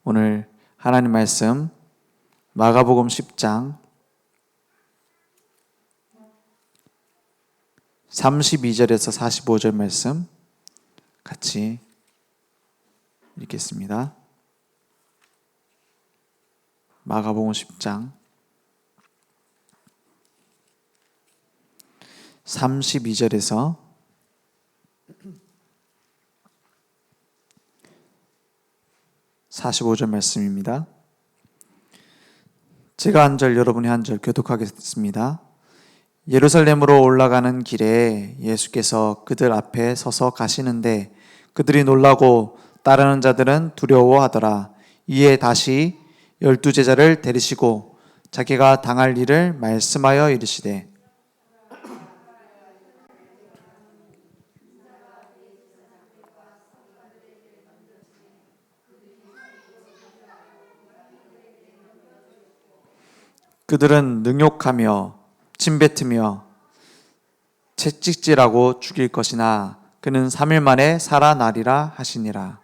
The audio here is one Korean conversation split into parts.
오늘 하나님 말씀 마가복음 10장 32절에서 45절 말씀 같이 읽겠습니다. 마가복음 10장 32절에서 45절 말씀입니다. 제가 한 절, 여러분이 한 절 교독하겠습니다. 예루살렘으로 올라가는 길에 예수께서 그들 앞에 서서 가시는데 그들이 놀라고 따르는 자들은 두려워하더라. 이에 다시 12제자를 데리시고 자기가 당할 일을 말씀하여 이르시되 그들은 능욕하며 침뱉으며 채찍질하고 죽일 것이나 그는 3일 만에 살아나리라 하시니라.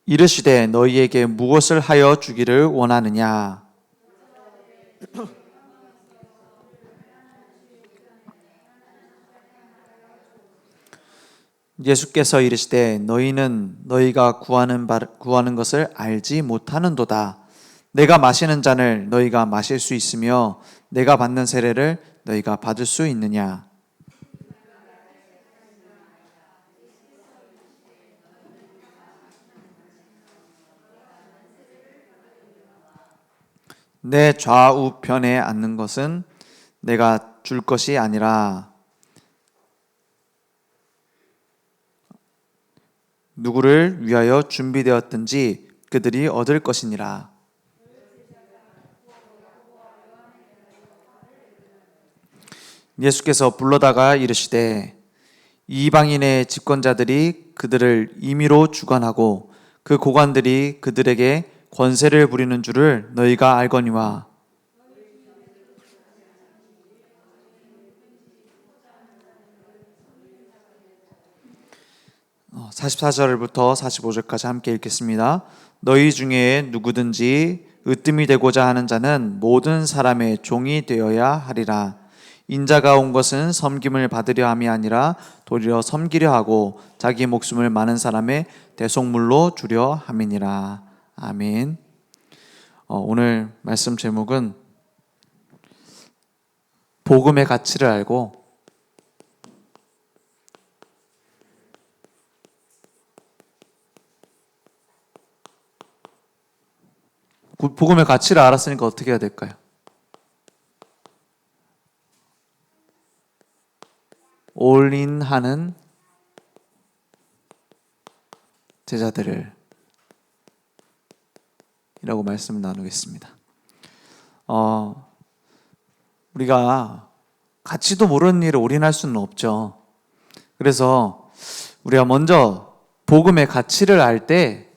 이르시되 너희에게 무엇을 하여 주기를 원하느냐? 예수께서 이르시되 너희는 너희가 구하는 것을 알지 못하는도다. 내가 마시는 잔을 너희가 마실 수 있으며 내가 받는 세례를 너희가 받을 수 있느냐? 내 좌우편에 앉는 것은 내가 줄 것이 아니라 누구를 위하여 준비되었든지 그들이 얻을 것이니라. 예수께서 불러다가 이르시되 이방인의 집권자들이 그들을 임의로 주관하고 그 고관들이 그들에게 권세를 부리는 줄을 너희가 알거니와 44절부터 45절까지 함께 읽겠습니다. 너희 중에 누구든지 으뜸이 되고자 하는 자는 모든 사람의 종이 되어야 하리라. 인자가 온 것은 섬김을 받으려 함이 아니라 도리어 섬기려 하고 자기 목숨을 많은 사람의 대속물로 주려 함이니라. 아멘. 오늘 말씀 제목은 복음의 가치를 알고 복음의 가치를 알았으니까 어떻게 해야 될까요? 올인하는 제자들을 이라고 말씀을 나누겠습니다. 우리가 가치도 모르는 일에 올인할 수는 없죠. 그래서 우리가 먼저 복음의 가치를 알 때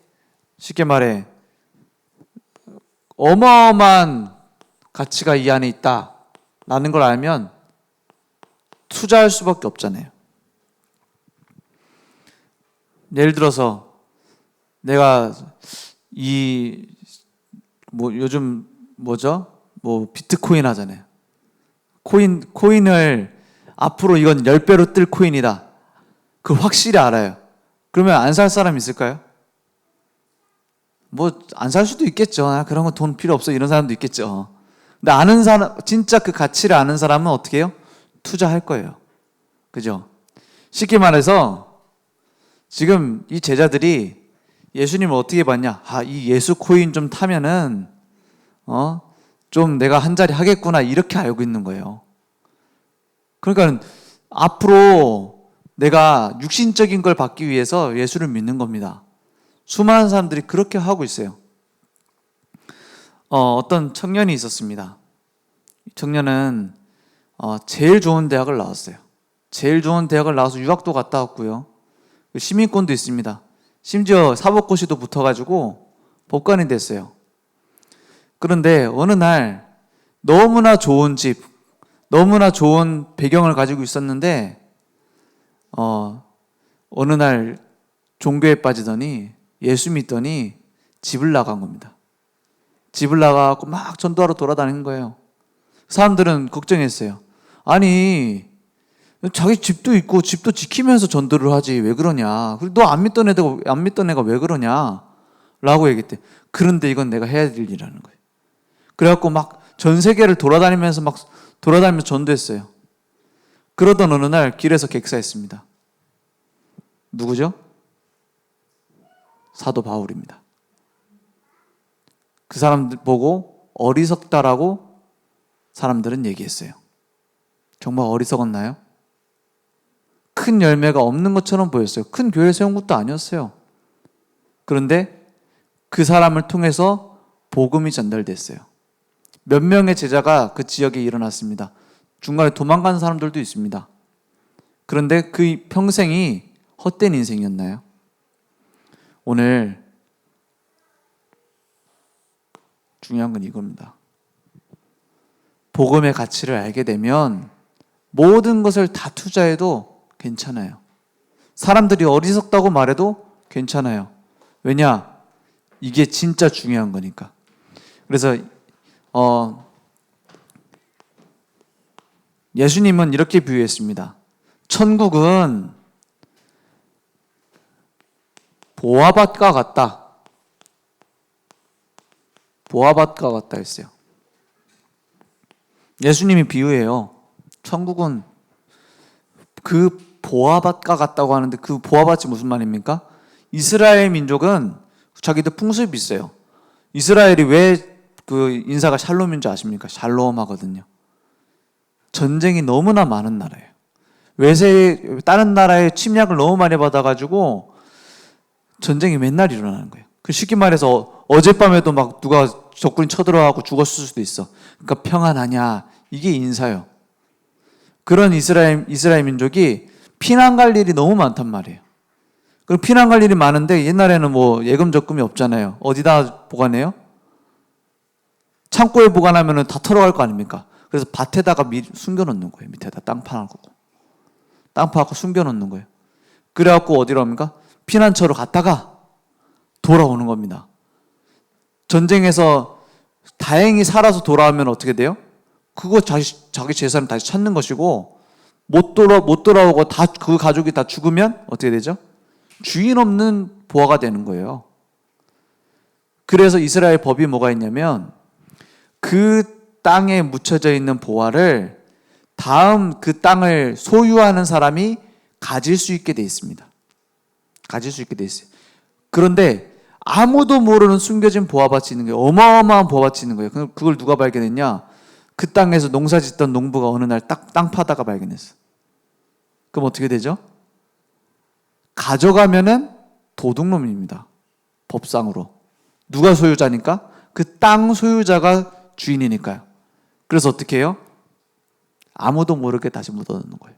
쉽게 말해 어마어마한 가치가 이 안에 있다라는 걸 알면 투자할 수밖에 없잖아요. 예를 들어서 내가 요즘 비트코인 하잖아요. 코인을 앞으로 이건 10배로 뜰 코인이다. 그걸 확실히 알아요. 그러면 안 살 사람 있을까요? 안 살 수도 있겠죠. 그런 거 돈 필요 없어. 이런 사람도 있겠죠. 근데 아는 사람, 진짜 그 가치를 아는 사람은 어떻게 해요? 투자할 거예요. 그죠? 쉽게 말해서 지금 이 제자들이 예수님을 어떻게 봤냐? 이 예수 코인 좀 타면은, 좀 내가 한 자리 하겠구나. 이렇게 알고 있는 거예요. 그러니까 앞으로 내가 육신적인 걸 받기 위해서 예수를 믿는 겁니다. 수많은 사람들이 그렇게 하고 있어요. 어떤 청년이 있었습니다. 청년은 제일 좋은 대학을 나왔어요. 제일 좋은 대학을 나와서 유학도 갔다 왔고요. 시민권도 있습니다. 심지어 사법고시도 붙어가지고 법관이 됐어요. 그런데 어느 날 너무나 좋은 집, 너무나 좋은 배경을 가지고 있었는데 어느 날 종교에 빠지더니 예수 믿더니 집을 나간 겁니다. 집을 나가고 막 전도하러 돌아다니는 거예요. 사람들은 걱정했어요. 아니, 자기 집도 있고 집도 지키면서 전도를 하지 왜 그러냐. 너 안 믿던 애가 왜 그러냐 라고 얘기했대. 그런데 이건 내가 해야 될 일이라는 거예요. 그래갖고 막 전 세계를 돌아다니면서 전도했어요. 그러던 어느 날 길에서 객사했습니다. 누구죠? 사도 바울입니다. 그 사람들 보고 어리석다라고 사람들은 얘기했어요. 정말 어리석었나요? 큰 열매가 없는 것처럼 보였어요. 큰 교회 세운 것도 아니었어요. 그런데 그 사람을 통해서 복음이 전달됐어요. 몇 명의 제자가 그 지역에 일어났습니다. 중간에 도망간 사람들도 있습니다. 그런데 그 평생이 헛된 인생이었나요? 오늘 중요한 건 이겁니다. 복음의 가치를 알게 되면 모든 것을 다 투자해도 괜찮아요. 사람들이 어리석다고 말해도 괜찮아요. 왜냐? 이게 진짜 중요한 거니까. 그래서 예수님은 이렇게 비유했습니다. 천국은 보화밭과 같다. 보화밭과 같다 했어요. 예수님이 비유해요. 천국은 그 보화밭과 같다고 하는데 그 보화밭이 무슨 말입니까? 이스라엘 민족은 자기들 풍습이 있어요. 이스라엘이 왜 그 인사가 샬롬인 줄 아십니까? 샬롬 하거든요. 전쟁이 너무나 많은 나라예요. 다른 나라의 침략을 너무 많이 받아가지고 전쟁이 맨날 일어나는 거예요. 그 쉽게 말해서 어젯밤에도 막 누가 적군이 쳐들어가고 죽었을 수도 있어. 그러니까 평안하냐? 이게 인사예요. 그런 이스라엘 민족이 피난 갈 일이 너무 많단 말이에요. 그럼 피난 갈 일이 많은데 옛날에는 뭐 예금 적금이 없잖아요. 어디다 보관해요? 창고에 보관하면 다 털어갈 거 아닙니까? 그래서 밭에다가 숨겨놓는 거예요. 밑에다 땅 파고 숨겨놓는 거예요. 그래갖고 어디로 갑니까? 피난처로 갔다가 돌아오는 겁니다. 전쟁에서 다행히 살아서 돌아오면 어떻게 돼요? 그거 자기 재산을 다시 찾는 것이고 못 돌아오고 그 가족이 다 죽으면 어떻게 되죠? 주인 없는 보화가 되는 거예요. 그래서 이스라엘 법이 뭐가 있냐면 그 땅에 묻혀져 있는 보화를 다음 그 땅을 소유하는 사람이 가질 수 있게 돼 있습니다. 가질 수 있게 돼 있어요. 그런데 아무도 모르는 숨겨진 보화밭이 있는 거예요. 어마어마한 보화밭이 있는 거예요. 그걸 누가 발견했냐? 그 땅에서 농사 짓던 농부가 어느 날 땅 파다가 발견했어. 그럼 어떻게 되죠? 가져가면은 도둑놈입니다. 법상으로. 누가 소유자니까? 그 땅 소유자가 주인이니까요. 그래서 어떻게 해요? 아무도 모르게 다시 묻어놓는 거예요.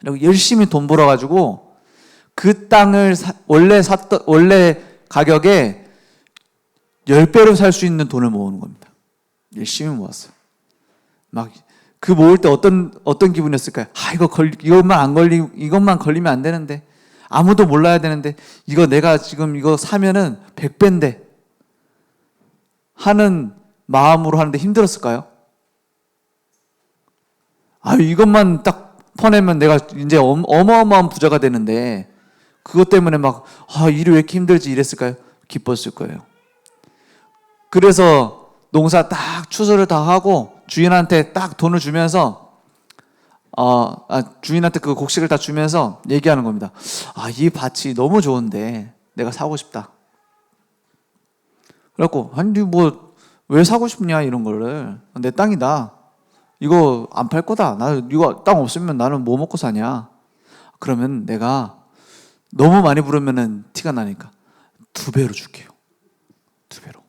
그리고 열심히 돈 벌어가지고 그 땅을 원래 가격에 10배로 살 수 있는 돈을 모으는 겁니다. 열심히 모았어요. 막 그 모을 때 어떤 기분이었을까요? 이것만 걸리면 안 되는데, 아무도 몰라야 되는데, 내가 지금 이거 사면은 100배인데 하는 마음으로 하는데 힘들었을까요? 이것만 딱 퍼내면 내가 이제 어마어마한 부자가 되는데, 그것 때문에 일이 왜 이렇게 힘들지 이랬을까요? 기뻤을 거예요. 그래서 농사 딱 추수를 다 하고 주인한테 딱 돈을 주면서 주인한테 그 곡식을 다 주면서 얘기하는 겁니다. 이 밭이 너무 좋은데 내가 사고 싶다. 그래갖고 왜 사고 싶냐 이런 거를. 내 땅이다. 이거 안 팔 거다. 이거 땅 없으면 나는 뭐 먹고 사냐. 그러면 내가 너무 많이 부르면은 티가 나니까 2배로 줄게요. 2배로.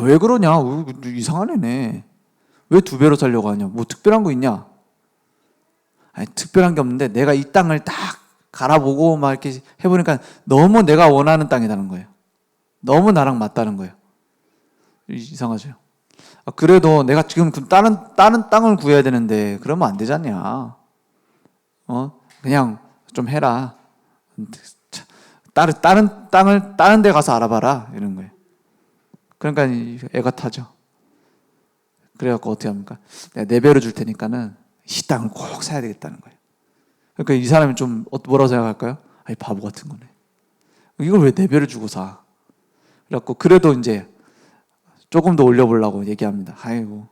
왜 그러냐? 이상한 애네. 왜 2배로 살려고 하냐? 뭐 특별한 거 있냐? 특별한 게 없는데 내가 이 땅을 딱 갈아보고 막 이렇게 해보니까 너무 내가 원하는 땅이라는 거예요. 너무 나랑 맞다는 거예요. 이상하죠? 그래도 내가 지금 다른 땅을 구해야 되는데 그러면 안 되잖냐. 그냥 좀 해라. 다른 땅을 다른 데 가서 알아봐라 이런 거예요. 그러니까 애가 타죠. 그래갖고 어떻게 합니까? 내가 4배로 줄 테니까는 이 땅을 꼭 사야 되겠다는 거예요. 그러니까 이 사람이 좀 뭐라고 생각할까요? 아이 바보 같은 거네. 이걸 왜 4배를 주고 사? 그래갖고 그래도 이제 조금 더 올려보려고 얘기합니다. 아이고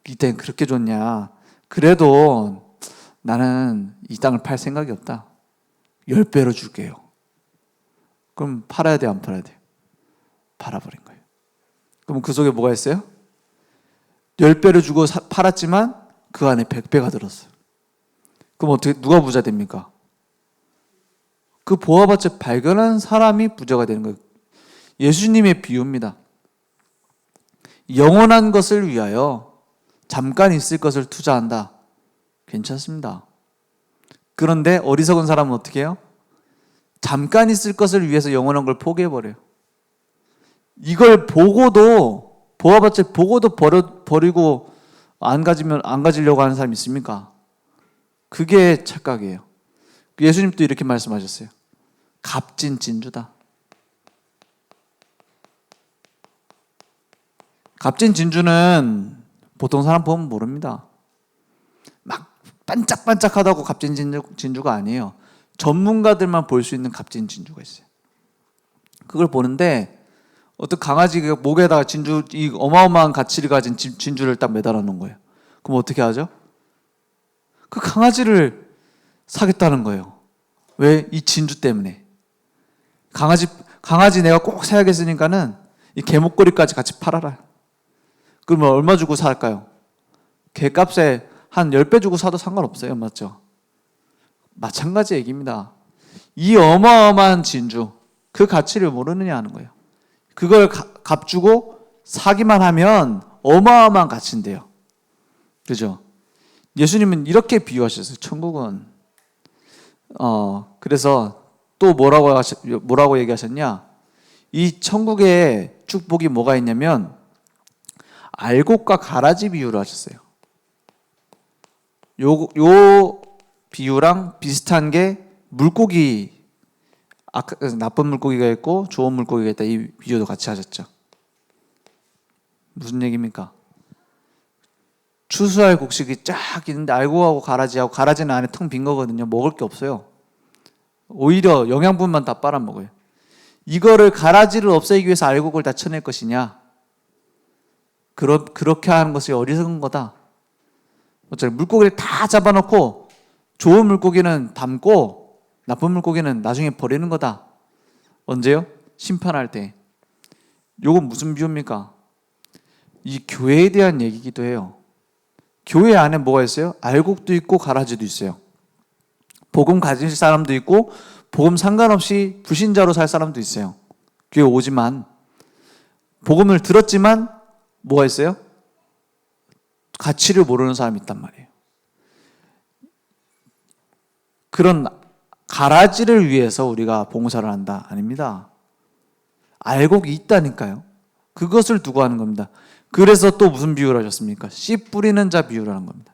이땐 그렇게 좋냐? 그래도 나는 이 땅을 팔 생각이 없다. 10배로 줄게요. 그럼 팔아야 돼, 안 팔아야 돼? 팔아버린 거예요. 그럼 그 속에 뭐가 있어요? 10배를 주고 팔았지만 그 안에 100배가 들었어요. 그럼 어떻게 누가 부자 됩니까? 그 보화밭을 발견한 사람이 부자가 되는 거예요. 예수님의 비유입니다. 영원한 것을 위하여 잠깐 있을 것을 투자한다. 괜찮습니다. 그런데 어리석은 사람은 어떻게 해요? 잠깐 있을 것을 위해서 영원한 걸 포기해버려요. 이걸 보고도, 보아밭을 보고도 버리고 안 가지려고 하는 사람이 있습니까? 그게 착각이에요. 예수님도 이렇게 말씀하셨어요. 값진 진주다. 값진 진주는 보통 사람 보면 모릅니다. 막 반짝반짝하다고 값진 진주가 아니에요. 전문가들만 볼 수 있는 값진 진주가 있어요. 그걸 보는데 어떤 강아지가 목에다가 이 어마어마한 가치를 가진 진주를 딱 매달아 놓은 거예요. 그럼 어떻게 하죠? 그 강아지를 사겠다는 거예요. 왜? 이 진주 때문에. 강아지 내가 꼭 사야겠으니까는 이 개목걸이까지 같이 팔아라. 그러면 얼마 주고 살까요? 개값에 한 10배 주고 사도 상관없어요. 맞죠? 마찬가지 얘기입니다. 이 어마어마한 진주, 그 가치를 모르느냐 하는 거예요. 그걸 값 주고 사기만 하면 어마어마한 가치인데요. 그죠? 예수님은 이렇게 비유하셨어요. 천국은. 그래서 또 뭐라고 얘기하셨냐? 이 천국의 축복이 뭐가 있냐면 알곡과 가라지 비유를 하셨어요. 요 비유랑 비슷한 게 물고기, 나쁜 물고기가 있고 좋은 물고기가 있다. 이 비유도 같이 하셨죠. 무슨 얘기입니까? 추수할 곡식이 쫙 있는데 알곡하고 가라지하고, 가라지는 안에 텅 빈 거거든요. 먹을 게 없어요. 오히려 영양분만 다 빨아먹어요. 이거를 가라지를 없애기 위해서 알곡을 다 쳐낼 것이냐? 그렇게 하는 것이 어리석은 거다. 어차피 물고기를 다 잡아놓고 좋은 물고기는 담고 나쁜 물고기는 나중에 버리는 거다. 언제요? 심판할 때. 요건 무슨 비유입니까? 이 교회에 대한 얘기이기도 해요. 교회 안에 뭐가 있어요? 알곡도 있고 가라지도 있어요. 복음 가질 사람도 있고 복음 상관없이 불신자로 살 사람도 있어요. 교회 오지만 복음을 들었지만 뭐가 있어요? 가치를 모르는 사람이 있단 말이에요. 그런 가라지를 위해서 우리가 봉사를 한다? 아닙니다. 알곡이 있다니까요. 그것을 두고 하는 겁니다. 그래서 또 무슨 비유를 하셨습니까? 씨 뿌리는 자 비유를 하는 겁니다.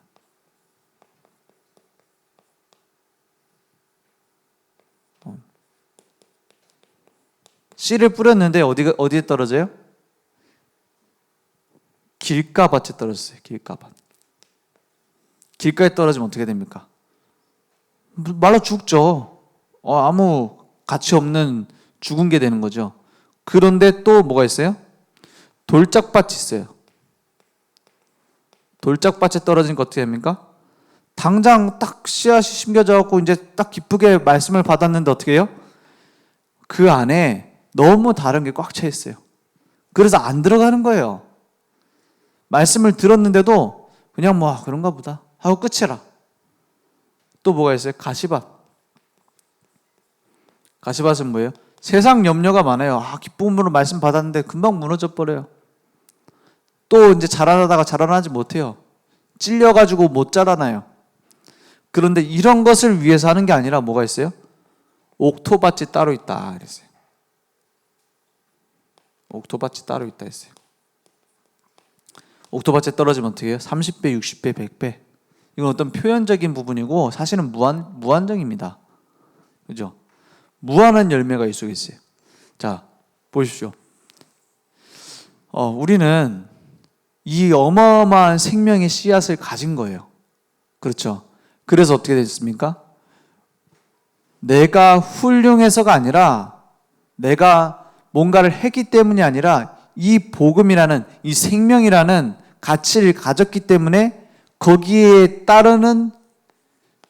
씨를 뿌렸는데 어디에 떨어져요? 길가밭에 떨어졌어요. 길가밭. 길가에 떨어지면 어떻게 됩니까? 말라 죽죠. 아무 가치 없는 죽은 게 되는 거죠. 그런데 또 뭐가 있어요? 돌짝밭이 있어요. 돌짝밭에 떨어지니까 어떻게 됩니까? 당장 딱 씨앗이 심겨져 갖고 이제 딱 기쁘게 말씀을 받았는데 어떻게 해요? 그 안에 너무 다른 게 꽉 차 있어요. 그래서 안 들어가는 거예요. 말씀을 들었는데도 그냥 뭐 그런가 보다 하고 끝이라. 또 뭐가 있어요? 가시밭. 가시밭은 뭐예요? 세상 염려가 많아요. 기쁨으로 말씀 받았는데 금방 무너져 버려요. 또 이제 자라나다가 자라나지 못해요. 찔려가지고 못 자라나요. 그런데 이런 것을 위해서 하는 게 아니라 뭐가 있어요? 옥토밭이 따로 있다 그랬어요. 옥토밭이 따로 있다 했어요. 옥토밭에 떨어지면 어떻게 해요? 30배, 60배, 100배. 이건 어떤 표현적인 부분이고 사실은 무한정입니다. 그죠? 무한한 열매가 이 속에 있어요. 자, 보십시오. 우리는 이 어마어마한 생명의 씨앗을 가진 거예요. 그렇죠? 그래서 어떻게 됐습니까? 내가 훌륭해서가 아니라 내가 뭔가를 했기 때문이 아니라 이 복음이라는 이 생명이라는 가치를 가졌기 때문에 거기에 따르는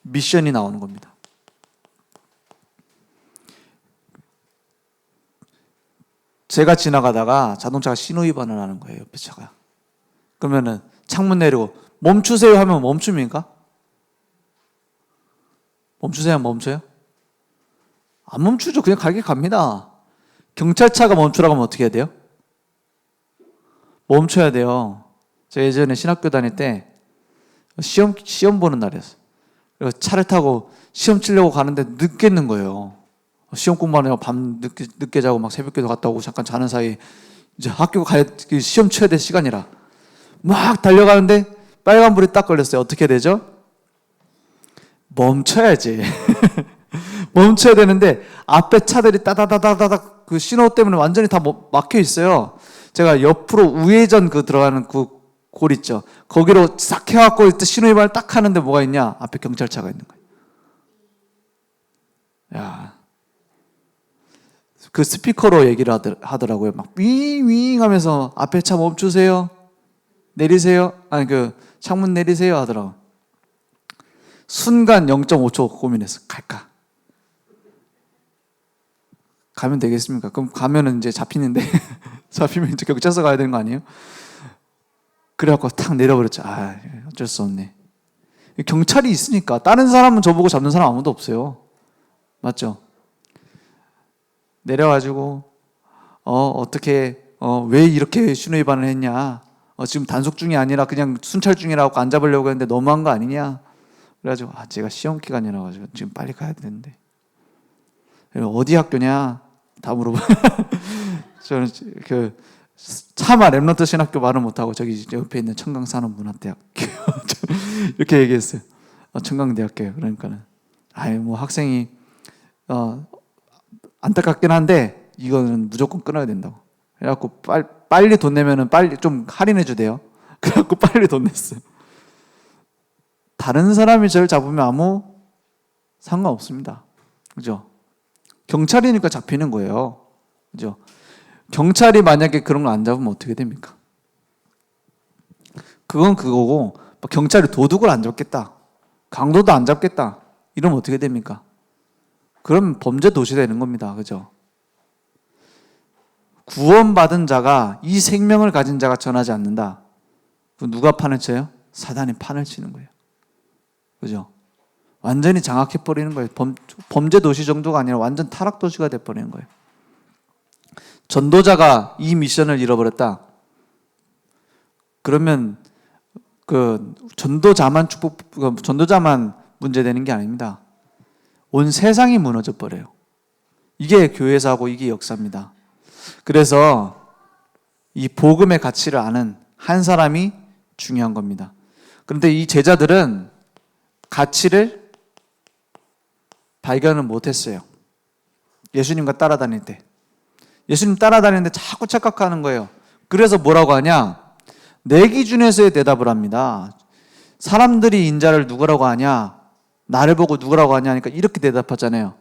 미션이 나오는 겁니다. 제가 지나가다가 자동차가 신호 위반을 하는 거예요. 옆에 차가. 그러면은 창문 내리고 멈추세요 하면 멈춥니까? 멈추세요 하면 멈춰요? 안 멈추죠. 그냥 가게 갑니다. 경찰차가 멈추라고 하면 어떻게 해야 돼요? 멈춰야 돼요. 제가 예전에 신학교 다닐 때 시험 보는 날이었어요. 그래서 차를 타고 시험 치려고 가는데 늦겠는 거예요. 시험 공부하느라고 밤 늦게 자고 막 새벽기도 갔다 오고 잠깐 자는 사이 이제 학교 가야 시험 쳐야 될 시간이라 막 달려가는데 빨간불이 딱 걸렸어요. 어떻게 되죠? 멈춰야지. 멈춰야 되는데 앞에 차들이 따다다다다닥 그 신호 때문에 완전히 다 막혀 있어요. 제가 옆으로 우회전 들어가는 그 골 있죠. 거기로 싹 해갖고 신호 위반을 딱 하는데 뭐가 있냐? 앞에 경찰차가 있는 거예요. 야, 그 스피커로 얘기를 하더라고요. 막 윙윙 하면서 앞에 차 멈추세요. 내리세요. 아니 그 창문 내리세요 하더라고. 순간 0.5초 고민했어. 갈까? 가면 되겠습니까? 그럼 가면은 이제 잡히는데 잡히면 이제 경찰서 가야 되는 거 아니에요? 그래갖고 탁 내려버렸죠. 어쩔 수 없네. 경찰이 있으니까 다른 사람은 저보고 잡는 사람 아무도 없어요. 맞죠? 내려가지고 어떻게 왜 이렇게 신호 위반을 했냐? 지금 단속 중이 아니라 그냥 순찰 중이라고 안 잡으려고 했는데 너무한 거 아니냐? 그래가지고 제가 시험 기간이라 가지고 지금 빨리 가야 되는데 어디 학교냐? 다 물어봐. 저는 차마 랩런트 신학교 말을 못하고 저기 옆에 있는 청강산업문화대학교 이렇게 얘기했어요. 청강대학교. 그러니까는 뭐 학생이 안타깝긴 한데 이거는 무조건 끊어야 된다고. 그래갖고 빨리 돈 내면은 빨리 좀 할인해 주대요. 그래갖고 빨리 돈 냈어요. 다른 사람이 저를 잡으면 아무 상관없습니다. 그죠? 경찰이니까 잡히는 거예요. 그죠? 경찰이 만약에 그런 거 안 잡으면 어떻게 됩니까? 그건 그거고 경찰이 도둑을 안 잡겠다. 강도도 안 잡겠다. 이러면 어떻게 됩니까? 그럼 범죄 도시 되는 겁니다. 그죠? 구원받은 자가 이 생명을 가진 자가 전하지 않는다. 누가 판을 쳐요? 사단이 판을 치는 거예요. 그죠? 완전히 장악해버리는 거예요. 범죄 도시 정도가 아니라 완전 타락 도시가 돼버리는 거예요. 전도자가 이 미션을 잃어버렸다. 그러면 전도자만 문제되는 게 아닙니다. 온 세상이 무너져 버려요. 이게 교회사고 이게 역사입니다. 그래서 이 복음의 가치를 아는 한 사람이 중요한 겁니다. 그런데 이 제자들은 가치를 발견을 못했어요. 예수님과 따라다닐 때. 예수님 따라다니는데 자꾸 착각하는 거예요. 그래서 뭐라고 하냐? 내 기준에서의 대답을 합니다. 사람들이 인자를 누구라고 하냐? 나를 보고 누구라고 하냐 하니까 이렇게 대답하잖아요.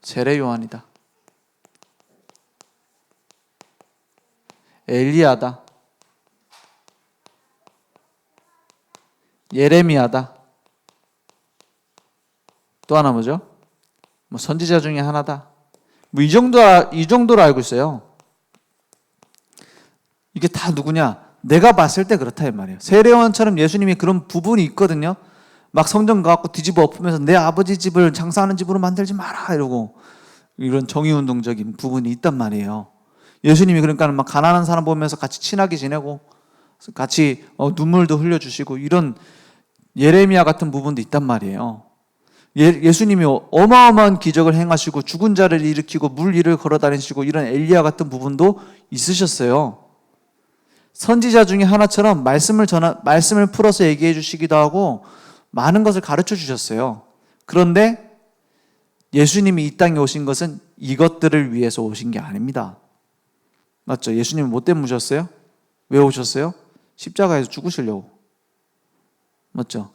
세례 요한이다. 엘리야다. 예레미야다. 또 하나 뭐죠? 선지자 중에 하나다. 이 정도로 알고 있어요. 이게 다 누구냐? 내가 봤을 때 그렇다 이 말이에요. 세례요한처럼 예수님이 그런 부분이 있거든요. 막 성전 가갖고 뒤집어 엎으면서 내 아버지 집을 장사하는 집으로 만들지 마라 이러고 이런 정의운동적인 부분이 있단 말이에요. 예수님이 그러니까 막 가난한 사람 보면서 같이 친하게 지내고 같이 눈물도 흘려주시고 이런 예레미야 같은 부분도 있단 말이에요. 예수님이 어마어마한 기적을 행하시고 죽은 자를 일으키고 물 위를 걸어 다니시고 이런 엘리야 같은 부분도 있으셨어요. 선지자 중에 하나처럼 말씀을 풀어서 얘기해 주시기도 하고 많은 것을 가르쳐 주셨어요. 그런데 예수님이 이 땅에 오신 것은 이것들을 위해서 오신 게 아닙니다. 맞죠? 예수님은 뭐 때문에 오셨어요? 왜 오셨어요? 십자가에서 죽으시려고. 맞죠?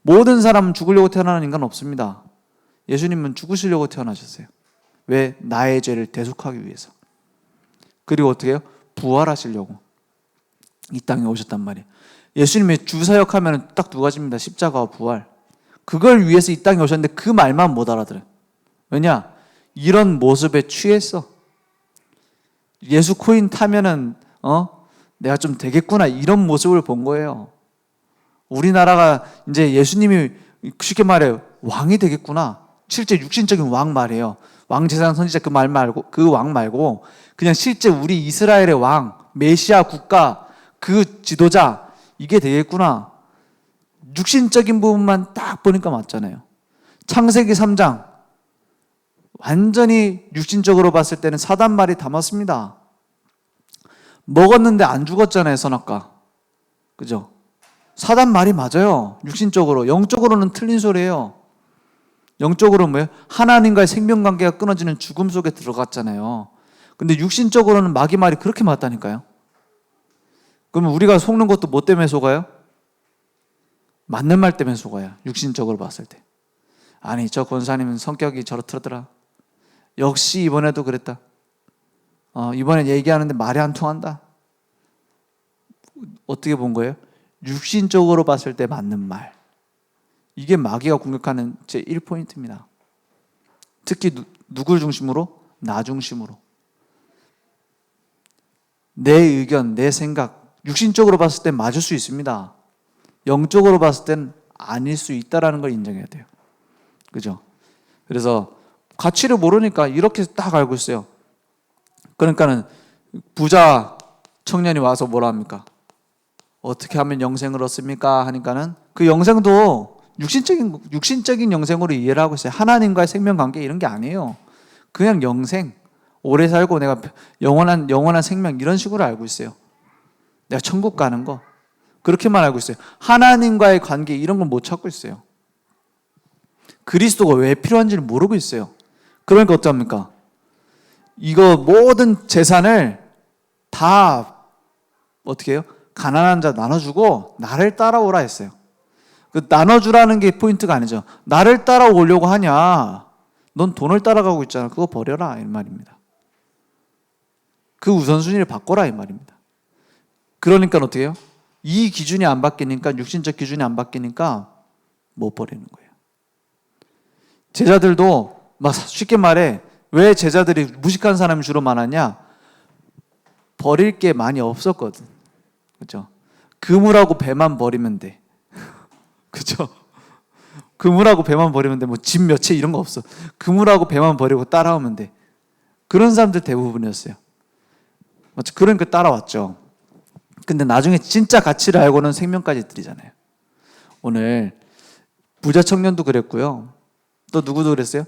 모든 사람은 죽으려고 태어나는 인간 없습니다. 예수님은 죽으시려고 태어나셨어요. 왜? 나의 죄를 대속하기 위해서. 그리고 어떻게 해요? 부활하시려고 이 땅에 오셨단 말이에요. 예수님의 주사역 하면 딱 두 가지입니다. 십자가와 부활. 그걸 위해서 이 땅에 오셨는데 그 말만 못 알아들어요. 왜냐? 이런 모습에 취했어. 예수 코인 타면은 내가 좀 되겠구나 이런 모습을 본 거예요. 우리나라가 이제 예수님이 쉽게 말해요. 왕이 되겠구나. 실제 육신적인 왕 말이에요. 왕제사장 선지자 그 말 말고 그 왕 말고 그냥 실제 우리 이스라엘의 왕, 메시아 국가 그 지도자 이게 되겠구나. 육신적인 부분만 딱 보니까 맞잖아요. 창세기 3장 완전히 육신적으로 봤을 때는 사단 말이 다 맞습니다. 먹었는데 안 죽었잖아요, 선악과. 그죠? 사단 말이 맞아요. 육신적으로. 영적으로는 틀린 소리예요. 영적으로는 뭐예요? 하나님과의 생명관계가 끊어지는 죽음 속에 들어갔잖아요. 근데 육신적으로는 마귀 말이 그렇게 맞다니까요. 그러면 우리가 속는 것도 뭐 때문에 속아요? 맞는 말 때문에 속아요. 육신적으로 봤을 때. 아니 저 권사님은 성격이 저렇더라. 역시 이번에도 그랬다. 이번에 얘기하는데 말이 안 통한다. 어떻게 본 거예요? 육신적으로 봤을 때 맞는 말. 이게 마귀가 공격하는 제 1포인트입니다. 특히 누굴 중심으로? 나 중심으로. 내 의견, 내 생각, 육신적으로 봤을 땐 맞을 수 있습니다. 영적으로 봤을 땐 아닐 수 있다는 걸 인정해야 돼요. 그죠? 그래서 가치를 모르니까 이렇게 딱 알고 있어요. 그러니까는 부자 청년이 와서 뭐라 합니까? 어떻게 하면 영생을 얻습니까? 하니까는 그 영생도 육신적인 영생으로 이해를 하고 있어요. 하나님과의 생명관계 이런 게 아니에요. 그냥 영생, 오래 살고 내가 영원한 생명 이런 식으로 알고 있어요. 내가 천국 가는 거 그렇게만 알고 있어요. 하나님과의 관계 이런 건 못 찾고 있어요. 그리스도가 왜 필요한지를 모르고 있어요. 그러니까 어떡합니까? 이거 모든 재산을 다 어떻게 해요? 가난한 자 나눠주고 나를 따라오라 했어요. 그 나눠주라는 게 포인트가 아니죠. 나를 따라오려고 하냐? 넌 돈을 따라가고 있잖아. 그거 버려라 이 말입니다. 그 우선순위를 바꿔라 이 말입니다. 그러니까 어떻게 해요? 이 기준이 안 바뀌니까 육신적 기준이 안 바뀌니까 못 버리는 거예요. 제자들도 막 쉽게 말해 왜 제자들이 무식한 사람이 주로 많았냐? 버릴 게 많이 없었거든. 그렇죠? 그물하고 배만 버리면 돼. 그렇죠? 그물하고 배만 버리면 돼. 뭐 집 몇 채 이런 거 없어. 그물하고 배만 버리고 따라오면 돼. 그런 사람들 대부분이었어요. 맞죠? 그러니까 따라왔죠. 근데 나중에 진짜 가치를 알고는 생명까지 드리잖아요. 오늘 부자 청년도 그랬고요. 또 누구도 그랬어요?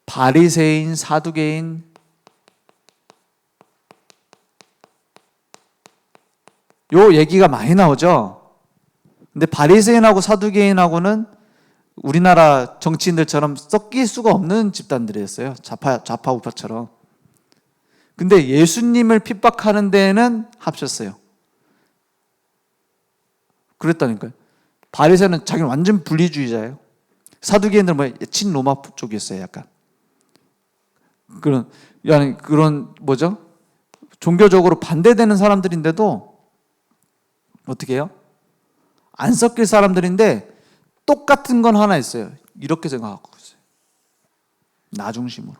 바리새인, 사두개인, 요 얘기가 많이 나오죠. 근데 바리새인하고 사두개인하고는 우리나라 정치인들처럼 섞일 수가 없는 집단들이었어요. 좌파 우파처럼. 근데 예수님을 핍박하는 데에는 합쳤어요. 그랬다니까요. 바리새인은 자기는 완전 분리주의자예요. 사두개인들은 뭐 친로마 쪽이었어요, 약간. 그런 뭐죠? 종교적으로 반대되는 사람들인데도 어떻게 해요? 안 섞일 사람들인데 똑같은 건 하나 있어요. 이렇게 생각하고 있어요. 나 중심으로.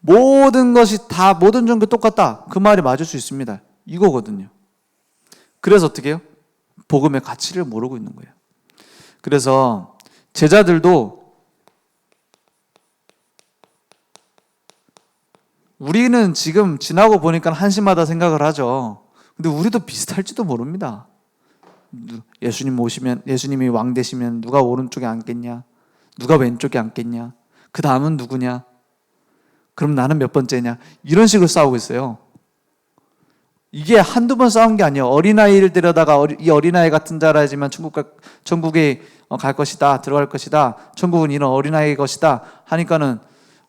모든 것이 다 모든 종교 똑같다. 그 말이 맞을 수 있습니다. 이거거든요. 그래서 어떻게 해요? 복음의 가치를 모르고 있는 거예요. 그래서 제자들도 우리는 지금 지나고 보니까 한심하다 생각을 하죠. 근데 우리도 비슷할지도 모릅니다. 예수님이 왕 되시면 누가 오른쪽에 앉겠냐? 누가 왼쪽에 앉겠냐? 그 다음은 누구냐? 그럼 나는 몇 번째냐? 이런 식으로 싸우고 있어요. 이게 한두 번 싸운 게 아니에요. 어린아이를 데려다가 이 어린아이 같은 자라지만 천국에 갈 것이다, 들어갈 것이다, 천국은 이런 어린아이의 것이다 하니까는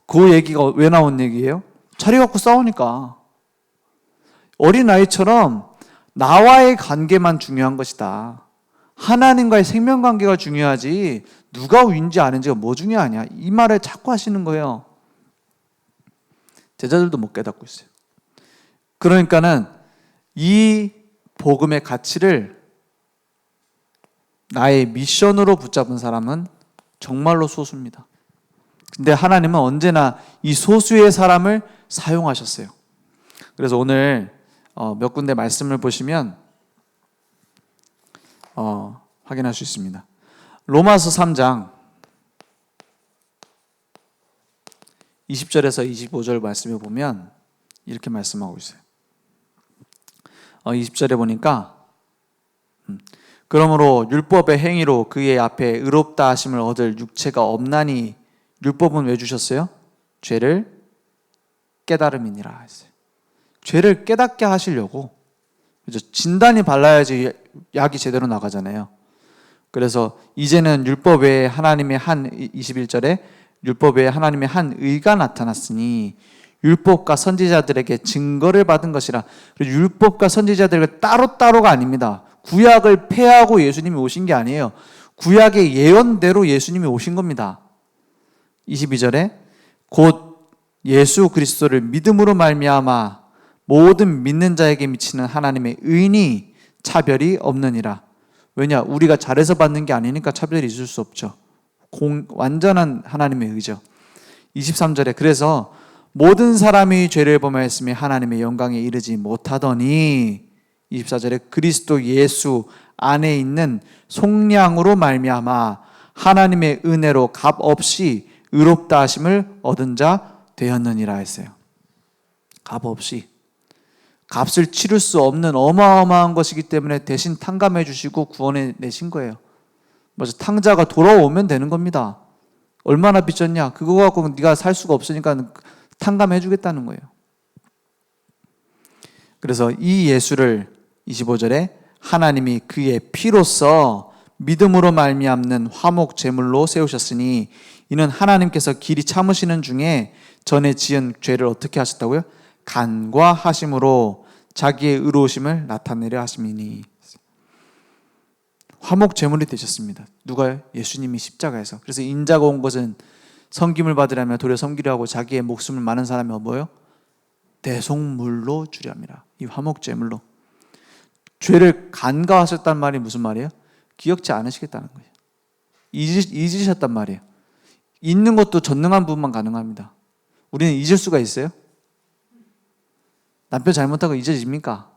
그 얘기가 왜 나온 얘기예요? 자리 갖고 싸우니까. 어린아이처럼 나와의 관계만 중요한 것이다. 하나님과의 생명관계가 중요하지 누가 위인지 아는지가 뭐 중요하냐. 이 말을 자꾸 하시는 거예요. 제자들도 못 깨닫고 있어요. 그러니까는 이 복음의 가치를 나의 미션으로 붙잡은 사람은 정말로 소수입니다. 근데 하나님은 언제나 이 소수의 사람을 사용하셨어요. 그래서 오늘 몇 군데 말씀을 보시면 확인할 수 있습니다. 로마서 3장 20절에서 25절 말씀을 보면 이렇게 말씀하고 있어요. 20절에 보니까 그러므로 율법의 행위로 그의 앞에 의롭다 하심을 얻을 육체가 없나니 율법은 왜 주셨어요? 죄를 깨달음이니라 했어요. 죄를 깨닫게 하시려고. 그죠? 진단이 발라야지 약이 제대로 나가잖아요. 그래서 이제는 율법 외에 하나님의 21절에 율법 외에 하나님의 한 의가 나타났으니 율법과 선지자들에게 증거를 받은 것이라. 율법과 선지자들에게 따로따로가 아닙니다. 구약을 폐하고 예수님이 오신 게 아니에요. 구약의 예언대로 예수님이 오신 겁니다. 22절에 곧 예수 그리스도를 믿음으로 말미암아 모든 믿는 자에게 미치는 하나님의 의인이 차별이 없느니라. 왜냐? 우리가 잘해서 받는 게 아니니까 차별이 있을 수 없죠. 완전한 하나님의 의죠. 23절에 그래서 모든 사람이 죄를 범하였으며 하나님의 영광에 이르지 못하더니 24절에 그리스도 예수 안에 있는 속량으로 말미암아 하나님의 은혜로 값 없이 의롭다 하심을 얻은 자 되었느니라 했어요. 값 없이. 값을 치를 수 없는 어마어마한 것이기 때문에 대신 탕감해 주시고 구원해 내신 거예요. 맞아, 탕자가 돌아오면 되는 겁니다. 얼마나 빚졌냐? 그거 갖고 네가 살 수가 없으니까 탕감해 주겠다는 거예요. 그래서 이 예수를 25절에 하나님이 그의 피로써 믿음으로 말미암는 화목 제물로 세우셨으니 이는 하나님께서 길이 참으시는 중에 전에 지은 죄를 어떻게 하셨다고요? 간과하심으로 자기의 의로우심을 나타내려 하심이니. 화목 제물이 되셨습니다. 누가요? 예수님이 십자가에서. 그래서 인자가 온 것은 섬김을 받으려면 도리어 섬기려 하고 자기의 목숨을 많은 사람이 뭐요? 대속물로 주려 함이라. 이 화목 제물로. 죄를 간과하셨단 말이 무슨 말이에요? 기억지 않으시겠다는 거예요. 잊으셨단 말이에요. 잊는 것도 전능한 부분만 가능합니다. 우리는 잊을 수가 있어요? 남편 잘못하고 잊어집니까?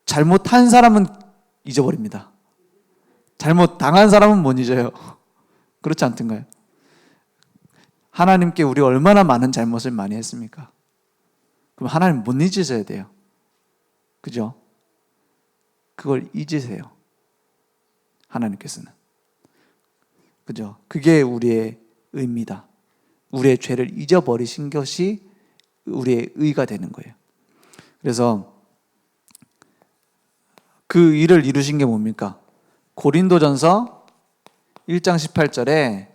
잘못한 사람은 잊어버립니다. 잘못당한 사람은 못 잊어요. 그렇지 않던가요? 하나님께 우리 얼마나 많은 잘못을 많이 했습니까? 그럼 하나님 못 잊으셔야 돼요. 그죠? 그걸 잊으세요. 하나님께서는. 그죠? 그게 우리의 의입니다. 우리의 죄를 잊어버리신 것이 우리의 의가 되는 거예요. 그래서 그 일을 이루신 게 뭡니까? 고린도전서 1장 18절에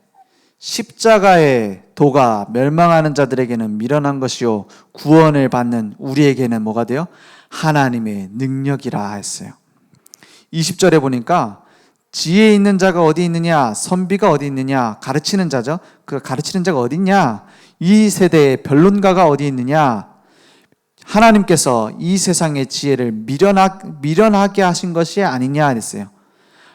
십자가의 도가 멸망하는 자들에게는 미련한 것이요 구원을 받는 우리에게는 뭐가 돼요? 하나님의 능력이라 했어요. 20절에 보니까 지혜 있는 자가 어디 있느냐, 선비가 어디 있느냐, 가르치는 자죠. 그 가르치는 자가 어디 있냐, 이 세대의 변론가가 어디 있느냐. 하나님께서 이 세상의 지혜를 미련하게 하신 것이 아니냐 했어요.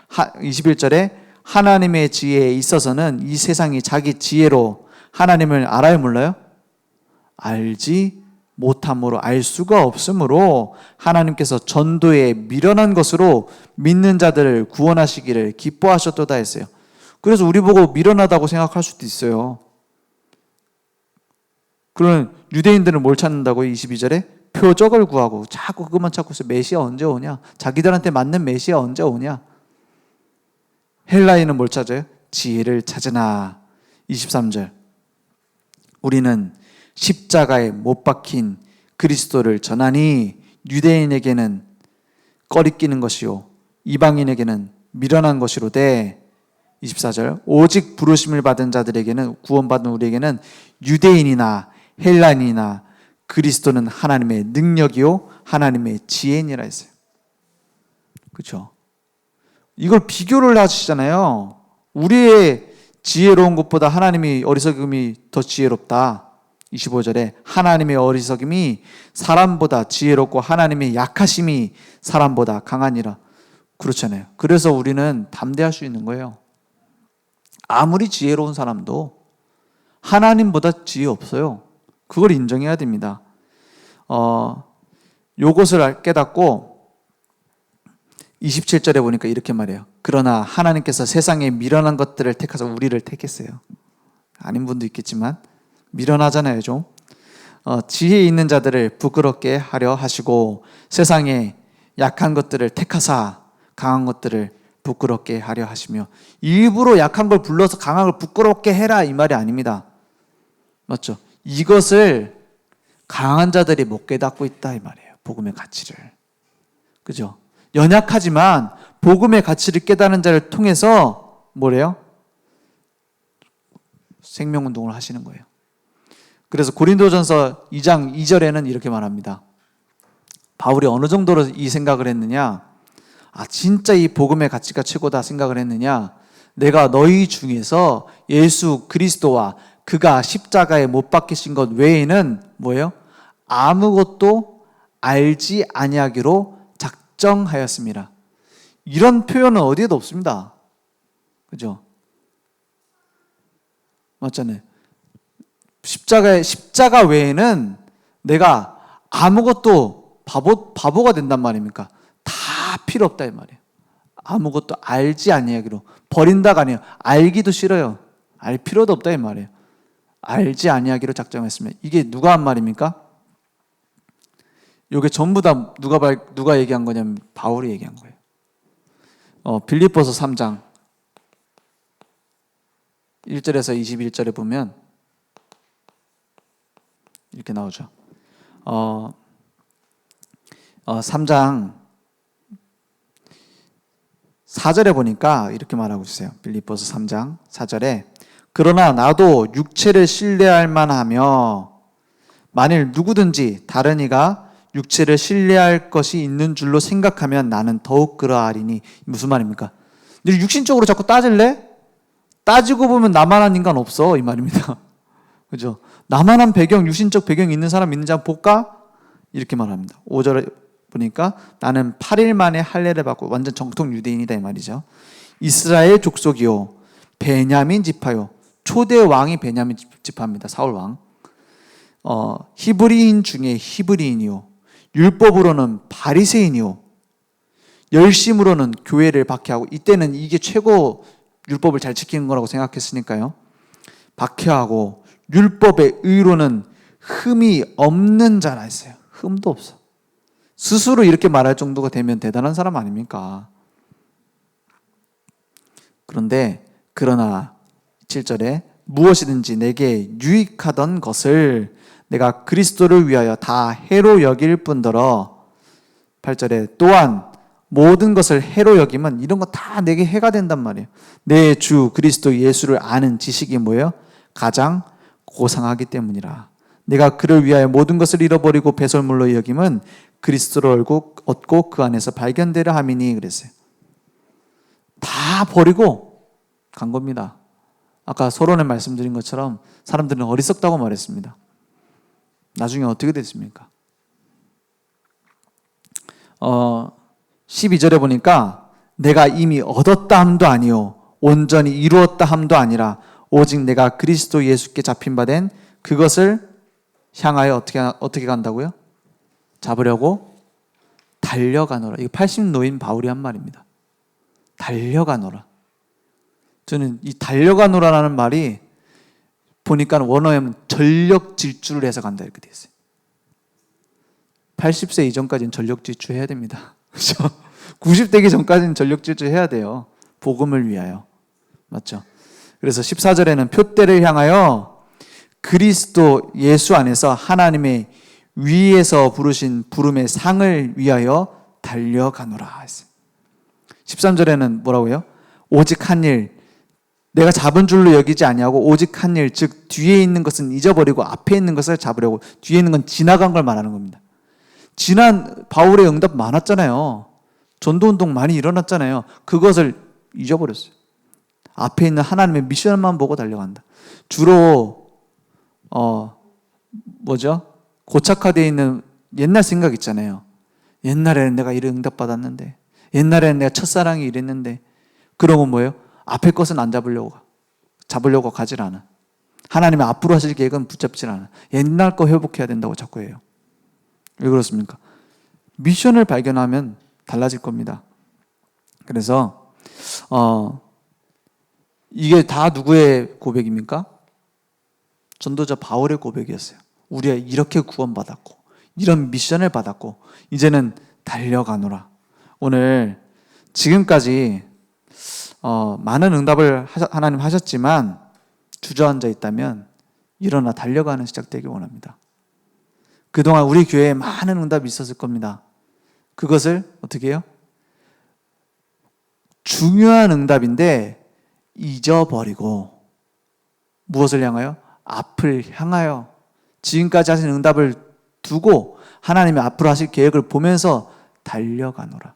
21절에 하나님의 지혜에 있어서는 이 세상이 자기 지혜로 하나님을 알아요, 몰라요? 알지 못함으로, 알 수가 없으므로 하나님께서 전도에 미련한 것으로 믿는 자들을 구원하시기를 기뻐하셨도다 했어요. 그래서 우리 보고 미련하다고 생각할 수도 있어요. 그런 유대인들은 뭘 찾는다고요? 22절에 표적을 구하고 자꾸 그것만 찾고 있어요. 메시아 언제 오냐? 자기들한테 맞는 메시아 언제 오냐? 헬라인은 뭘 찾아요? 지혜를 찾으나. 23절 우리는 십자가에 못 박힌 그리스도를 전하니 유대인에게는 꺼리끼는 것이요 이방인에게는 미련한 것이로되 24절 오직 부르심을 받은 자들에게는 구원받은 우리에게는 유대인이나 헬라인이나 그리스도는 하나님의 능력이요 하나님의 지혜니라 했어요. 그렇죠? 이걸 비교를 하시잖아요. 우리의 지혜로운 것보다 하나님이 어리석음이 더 지혜롭다. 25절에 하나님의 어리석음이 사람보다 지혜롭고 하나님의 약하심이 사람보다 강하니라. 그렇잖아요. 그래서 우리는 담대할 수 있는 거예요. 아무리 지혜로운 사람도 하나님보다 지혜 없어요. 그걸 인정해야 됩니다. 요것을 깨닫고 27절에 보니까 이렇게 말해요. 그러나 하나님께서 세상에 미련한 것들을 택하사 우리를 택했어요. 아닌 분도 있겠지만 미련하잖아요, 좀. 지혜 있는 자들을 부끄럽게 하려 하시고 세상에 약한 것들을 택하사 강한 것들을 부끄럽게 하려 하시며 일부러 약한 걸 불러서 강한 걸 부끄럽게 해라 이 말이 아닙니다. 맞죠? 이것을 강한 자들이 못 깨닫고 있다 이 말이에요. 복음의 가치를. 그죠? 연약하지만 복음의 가치를 깨닫는 자를 통해서 뭐래요? 생명운동을 하시는 거예요. 그래서 고린도전서 2장 2절에는 이렇게 말합니다. 바울이 어느 정도로 이 생각을 했느냐? 진짜 이 복음의 가치가 최고다 생각을 했느냐? 내가 너희 중에서 예수 그리스도와 그가 십자가에 못 박히신 것 외에는 뭐예요? 아무것도 알지 아니하기로 작정하였습니다. 이런 표현은 어디에도 없습니다. 그죠? 맞잖아요. 십자가 외에는 내가 아무것도 바보가 된단 말입니까? 다 필요 없다 이 말이에요. 아무것도 알지 아니하기로. 버린다가 아니에요. 알기도 싫어요. 알 필요도 없다 이 말이에요. 알지 아니하기로 작정했습니다. 이게 누가 한 말입니까? 이게 전부 다 누가 얘기한 거냐면 바울이 얘기한 거예요. 빌립보서 3장 1절에서 21절에 보면 이렇게 나오죠. 3장 4절에 보니까 이렇게 말하고 있어요. 빌립보서 3장 4절에 그러나 나도 육체를 신뢰할 만하며 만일 누구든지 다른 이가 육체를 신뢰할 것이 있는 줄로 생각하면 나는 더욱 그러하리니. 무슨 말입니까? 너 육신적으로 자꾸 따질래? 따지고 보면 나만한 인간 없어 이 말입니다. 그죠? 나만한 배경, 육신적 배경이 있는 사람 있는지 한번 볼까? 이렇게 말합니다. 5절에 보니까 나는 8일 만에 할례를 받고 완전 정통 유대인이다 이 말이죠. 이스라엘 족속이요 베냐민 지파요. 초대 왕이 베냐민 지파입니다. 사울 왕. 히브리인 중에 히브리인이요 율법으로는 바리새인이요 열심으로는 교회를 박해하고. 이때는 이게 최고 율법을 잘 지키는 거라고 생각했으니까요. 박해하고 율법의 의로는 흠이 없는 자라 했어요. 흠도 없어. 스스로 이렇게 말할 정도가 되면 대단한 사람 아닙니까? 그러나 7절에 무엇이든지 내게 유익하던 것을 내가 그리스도를 위하여 다 해로 여길 뿐더러 8절에 또한 모든 것을 해로 여기면 이런 거 다 내게 해가 된단 말이에요. 내 주 그리스도 예수를 아는 지식이 뭐예요? 가장 고상하기 때문이라. 내가 그를 위하여 모든 것을 잃어버리고 배설물로 여김은 그리스도를 얻고 그 안에서 발견되려 함이니 그랬어요. 다 버리고 간 겁니다. 아까 서론에 말씀드린 것처럼 사람들은 어리석다고 말했습니다. 나중에 어떻게 됐습니까? 12절에 보니까 내가 이미 얻었다 함도 아니요 온전히 이루었다 함도 아니라 오직 내가 그리스도 예수께 잡힌 바 된 그것을 향하여 어떻게 간다고요? 잡으려고 달려가노라. 이거 80노인 바울이 한 말입니다. 달려가노라. 저는 이 달려가노라라는 말이 보니까 원어에는 전력 질주를 해서 간다 이렇게 돼 있어요. 80세 이전까지는 전력 질주해야 됩니다. 그렇죠? 90되기 전까지는 전력 질주해야 돼요. 복음을 위하여. 맞죠? 그래서 14절에는 표대를 향하여 그리스도 예수 안에서 하나님의 위에서 부르신 부름의 상을 위하여 달려가노라 했어요. 13절에는 뭐라고요? 오직 한 일, 내가 잡은 줄로 여기지 아니하고 오직 한 일, 즉 뒤에 있는 것은 잊어버리고 앞에 있는 것을 잡으려고. 뒤에 있는 건 지나간 걸 말하는 겁니다. 지난 바울의 응답 많았잖아요. 전도운동 많이 일어났잖아요. 그것을 잊어버렸어요. 앞에 있는 하나님의 미션만 보고 달려간다. 주로 고착화되어 있는 옛날 생각 있잖아요. 옛날에는 내가 이런 응답 받았는데, 옛날에는 내가 첫사랑이 이랬는데, 그러고 뭐예요? 앞에 것은 안 잡으려고 가질 않아. 하나님의 앞으로 하실 계획은 붙잡질 않아. 옛날 거 회복해야 된다고 자꾸 해요. 왜 그렇습니까? 미션을 발견하면 달라질 겁니다. 그래서 이게 다 누구의 고백입니까? 전도자 바울의 고백이었어요. 우리가 이렇게 구원받았고 이런 미션을 받았고 이제는 달려가노라. 오늘 지금까지 많은 응답을 하나님 하셨지만 주저앉아 있다면 일어나 달려가는 시작되길 원합니다. 그동안 우리 교회에 많은 응답이 있었을 겁니다. 그것을 어떻게 해요? 중요한 응답인데 잊어버리고 무엇을 향하여? 앞을 향하여 지금까지 하신 응답을 두고 하나님의 앞으로 하실 계획을 보면서 달려가노라.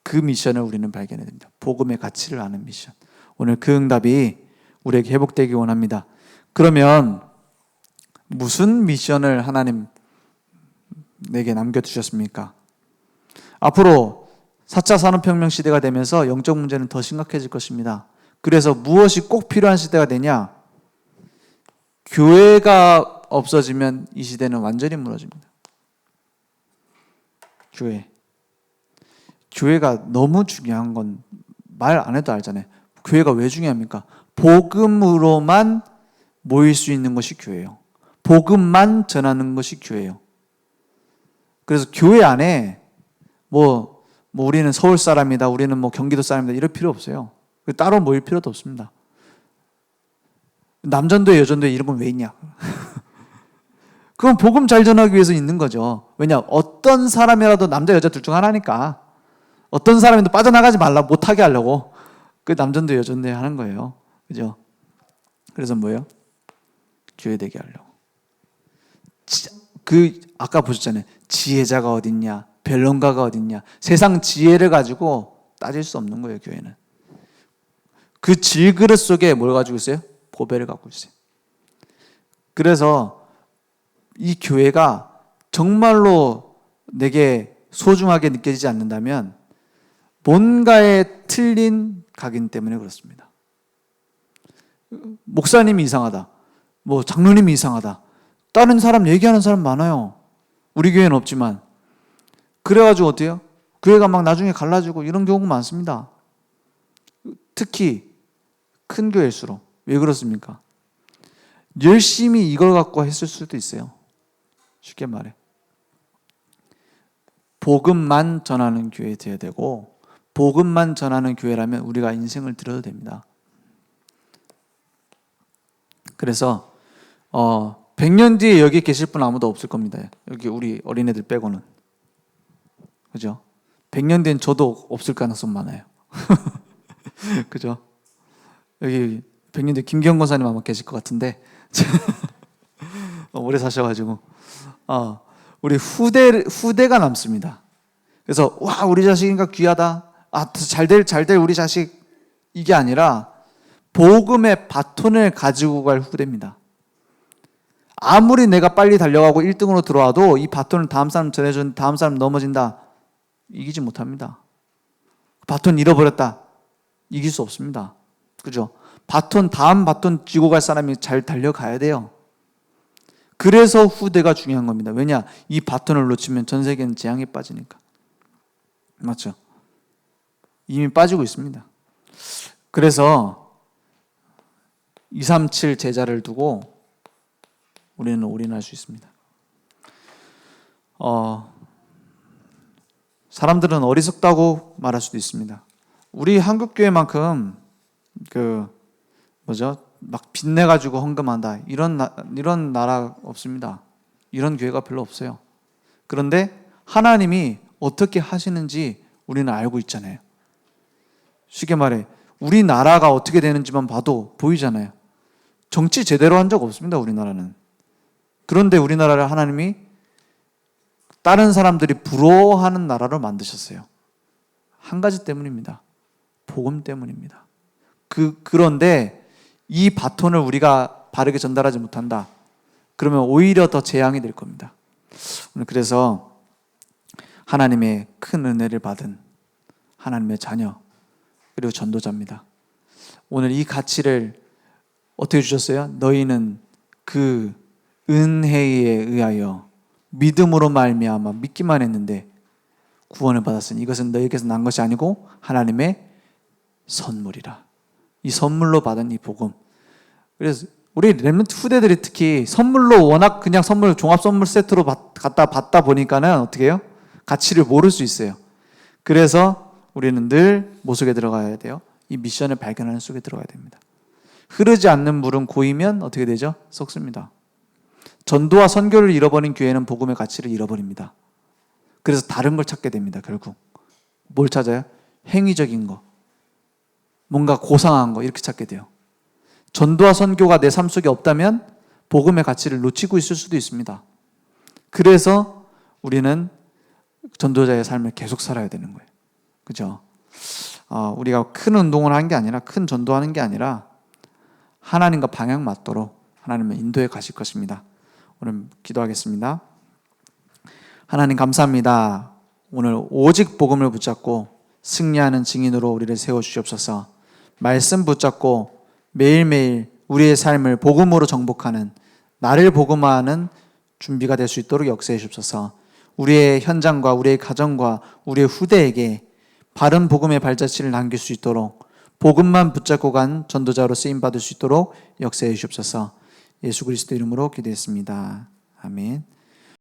그 미션을 우리는 발견해야 됩니다. 복음의 가치를 아는 미션. 오늘 그 응답이 우리에게 회복되기 원합니다. 그러면 무슨 미션을 하나님 내게 남겨두셨습니까? 앞으로 4차 산업혁명 시대가 되면서 영적 문제는 더 심각해질 것입니다. 그래서 무엇이 꼭 필요한 시대가 되냐? 교회가 없어지면 이 시대는 완전히 무너집니다. 교회가 너무 중요한 건 말 안 해도 알잖아요. 교회가 왜 중요합니까? 복음으로만 모일 수 있는 것이 교회예요. 복음만 전하는 것이 교회예요. 그래서 교회 안에 우리는 서울 사람이다, 우리는 경기도 사람이다 이럴 필요 없어요. 따로 모일 필요도 없습니다. 남전도회, 여전도회 이런 건 왜 있냐? 그건 복음 잘 전하기 위해서 있는 거죠. 왜냐? 어떤 사람이라도 남자, 여자 둘 중 하나니까 어떤 사람이라도 빠져나가지 말라, 못하게 하려고 그 남전도회, 여전도회 하는 거예요. 그죠? 그래서 뭐예요? 교회 되게 하려고. 아까 보셨잖아요. 지혜자가 어딨냐, 변론가가 어딨냐. 세상 지혜를 가지고 따질 수 없는 거예요, 교회는. 그 질그릇 속에 뭘 가지고 있어요? 보배를 갖고 있어요. 그래서 이 교회가 정말로 내게 소중하게 느껴지지 않는다면 뭔가에 틀린 각인 때문에 그렇습니다. 목사님이 이상하다, 장로님이 이상하다, 다른 사람 얘기하는 사람 많아요. 우리 교회는 없지만. 그래가지고 어때요? 교회가 막 나중에 갈라지고 이런 경우가 많습니다. 특히 큰 교회일수록. 왜 그렇습니까? 열심히 이걸 갖고 했을 수도 있어요. 쉽게 말해. 복음만 전하는 교회 되어야 되고, 복음만 전하는 교회라면 우리가 인생을 들어도 됩니다. 그래서 100년 뒤에 여기 계실 분 아무도 없을 겁니다. 여기 우리 어린애들 빼고는. 그죠? 100년 뒤엔 저도 없을 가능성 많아요. 그죠? 여기 100년 뒤에 김기현 권사님 아마 계실 것 같은데 오래 사셔가지고 우리 후대가 남습니다. 그래서 와, 우리 자식이니까 귀하다, 잘될 우리 자식, 이게 아니라 복음의 바톤을 가지고 갈 후대입니다. 아무리 내가 빨리 달려가고 1등으로 들어와도 이 바톤을 다음 사람 전해준 다음 사람 넘어진다, 이기지 못합니다. 바톤 잃어버렸다, 이길 수 없습니다. 그죠? 다음 바톤 쥐고 갈 사람이 잘 달려가야 돼요. 그래서 후대가 중요한 겁니다. 왜냐? 이 바톤을 놓치면 전 세계는 재앙에 빠지니까. 맞죠? 이미 빠지고 있습니다. 그래서 237 제자를 두고 우리는 올인할 수 있습니다. 사람들은 어리석다고 말할 수도 있습니다. 우리 한국교회만큼 막 빚내가지고 헌금한다, 이런 나라 없습니다. 이런 교회가 별로 없어요. 그런데 하나님이 어떻게 하시는지 우리는 알고 있잖아요. 쉽게 말해 우리나라가 어떻게 되는지만 봐도 보이잖아요. 정치 제대로 한 적 없습니다, 우리나라는. 그런데 우리나라를 하나님이 다른 사람들이 부러워하는 나라로 만드셨어요. 한 가지 때문입니다. 복음 때문입니다. 그런데 이 바톤을 우리가 바르게 전달하지 못한다. 그러면 오히려 더 재앙이 될 겁니다. 오늘 그래서 하나님의 큰 은혜를 받은 하나님의 자녀 그리고 전도자입니다. 오늘 이 가치를 어떻게 주셨어요? 너희는 그 은혜에 의하여 믿음으로 말미암아 믿기만 했는데 구원을 받았으니 이것은 너희에게서 난 것이 아니고 하나님의 선물이라. 이 선물로 받은 이 복음. 그래서 우리 렘넌트 후대들이 특히 선물로 워낙 그냥 선물 종합 선물 세트로 갖다 받다 보니까는 어떻게 해요? 가치를 모를 수 있어요. 그래서 우리는 늘 뭐 속에 들어가야 돼요? 이 미션을 발견하는 속에 들어가야 됩니다. 흐르지 않는 물은 고이면 어떻게 되죠? 썩습니다. 전도와 선교를 잃어버린 교회는 복음의 가치를 잃어버립니다. 그래서 다른 걸 찾게 됩니다. 결국 뭘 찾아요? 행위적인 거, 뭔가 고상한 거 이렇게 찾게 돼요. 전도와 선교가 내 삶 속에 없다면 복음의 가치를 놓치고 있을 수도 있습니다. 그래서 우리는 전도자의 삶을 계속 살아야 되는 거예요. 그죠? 우리가 큰 운동을 하는 게 아니라, 큰 전도하는 게 아니라 하나님과 방향 맞도록 하나님은 인도해 가실 것입니다. 오늘 기도하겠습니다. 하나님 감사합니다. 오늘 오직 복음을 붙잡고 승리하는 증인으로 우리를 세워주시옵소서. 말씀 붙잡고 매일매일 우리의 삶을 복음으로 정복하는, 나를 복음화하는 준비가 될 수 있도록 역사해 주옵소서. 우리의 현장과 우리의 가정과 우리의 후대에게 바른 복음의 발자취를 남길 수 있도록, 복음만 붙잡고 간 전도자로 쓰임받을 수 있도록 역사해 주옵소서. 예수 그리스도 이름으로 기도했습니다. 아멘.